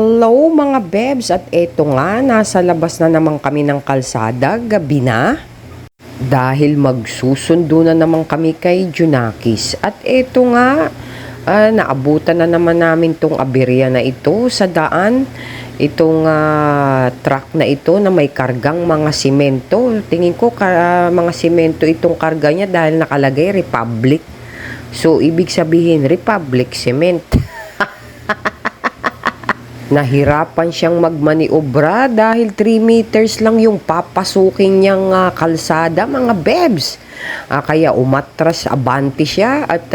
Hello mga bebs, at eto nga, nasa labas na naman kami ng kalsada, gabi na. Dahil magsusundo na naman kami kay Junakis. At eto nga, naabutan na naman namin tong aberya na ito sa daan. Itong truck na ito na may kargang mga simento. Tingin ko mga simento itong karga niya dahil nakalagay Republic. So, ibig sabihin, Republic Cement. Nahirapan siyang magmaniobra dahil 3 meters lang yung papasukin niyang kalsada, mga bebs. Kaya umatras abante siya at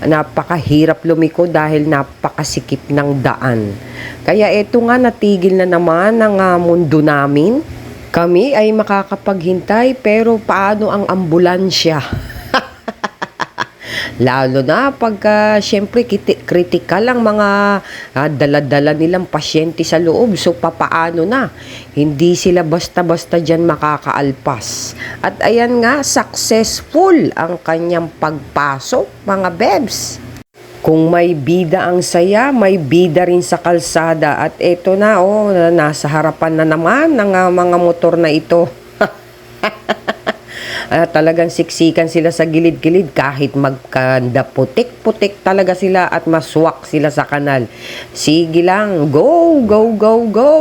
napakahirap lumiko dahil napakasikip ng daan. Kaya eto nga, natigil na naman ang mundo namin. Kami ay makakapaghintay, pero paano ang ambulansya? Lalo na pagka syempre critical ang mga dala-dala nilang pasyente sa loob. So papaano na? Hindi sila basta-basta dyan makakaalpas. At ayan nga, successful ang kanyang pagpasok, mga bebs. Kung may bida ang saya, may bida rin sa kalsada. At eto na, nasa harapan na naman ng mga motor na ito. Talagang siksikan sila sa gilid-gilid kahit magkanda putik-putik talaga sila at maswak sila sa kanal. Sige lang, go, go, go, go!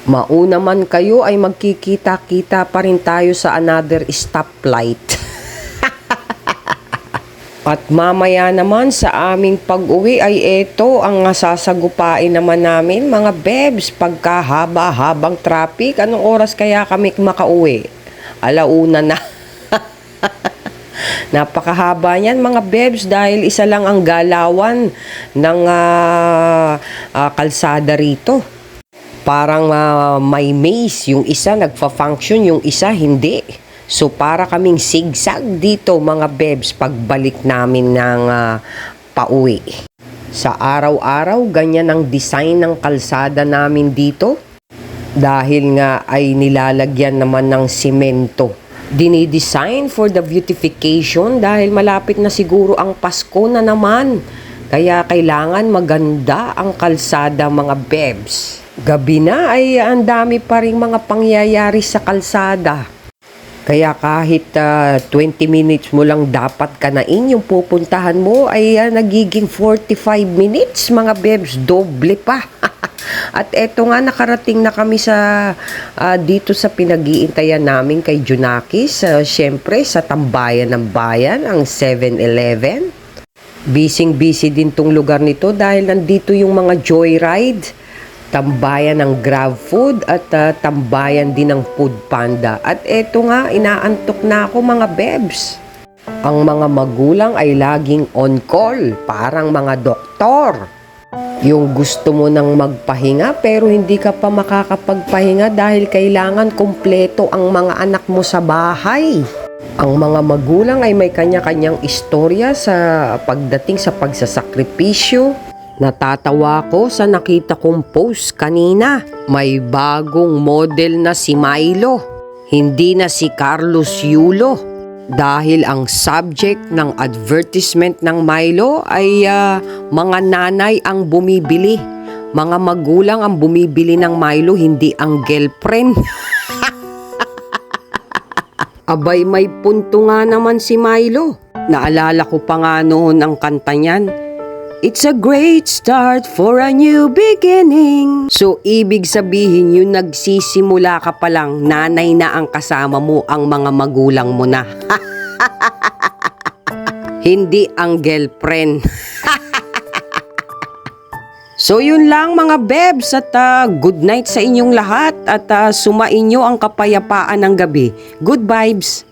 Mauna man kayo ay magkikita-kita pa rin tayo sa another stoplight. At mamaya naman sa aming pag-uwi ay eto ang sasagupain naman namin, mga bebs. Pagkahaba-habang traffic, anong oras kaya kami makauwi? 1:00 na. Napakahaba niyan, mga bebs, dahil isa lang ang galawan ng kalsada rito. Parang may maze, yung isa nagfa-function, yung isa hindi. So para kaming sigsag dito, mga bebs, pagbalik namin ng pauwi. Sa araw-araw, ganyan ang design ng kalsada namin dito. Dahil nga ay nilalagyan naman ng simento. Dinidesign for the beautification dahil malapit na siguro ang Pasko na naman. Kaya kailangan maganda ang kalsada, mga bebs. Gabi na ay ang dami pa ring mga pangyayari sa kalsada. Kaya kahit 20 minutes mo lang dapat kanain yung pupuntahan mo ay nagiging 45 minutes, mga bebs, doble pa. At eto nga, nakarating na kami sa dito sa pinag-iintayan namin kay Junakis. Siyempre sa tambayan ng bayan, ang 7-Eleven. Busy din tong lugar nito dahil nandito yung mga joyride, tambayan ng Grab Food at tambayan din ng Food Panda. At eto nga, inaantok na ako, mga bebs. Ang mga magulang ay laging on call, parang mga doktor. Yung gusto mo nang magpahinga pero hindi ka pa makakapagpahinga dahil kailangan kumpleto ang mga anak mo sa bahay. Ang mga magulang ay may kanya-kanyang istorya sa pagdating sa pagsasakripisyo. Natatawa ko sa nakita kong post kanina. May bagong model na si Milo. Hindi na si Carlos Yulo. Dahil ang subject ng advertisement ng Milo ay mga nanay ang bumibili. Mga magulang ang bumibili ng Milo, hindi ang girlfriend. Abay, may punto nga naman si Milo. Naalala ko pa nga noon ang kanta niyan. It's a great start for a new beginning. So, ibig sabihin yun, nagsisimula ka pa lang, nanay na ang kasama mo, ang mga magulang mo na. Hindi ang girlfriend. So, yun lang, mga bebs, at good night sa inyong lahat at sumainyo ang kapayapaan ng gabi. Good vibes!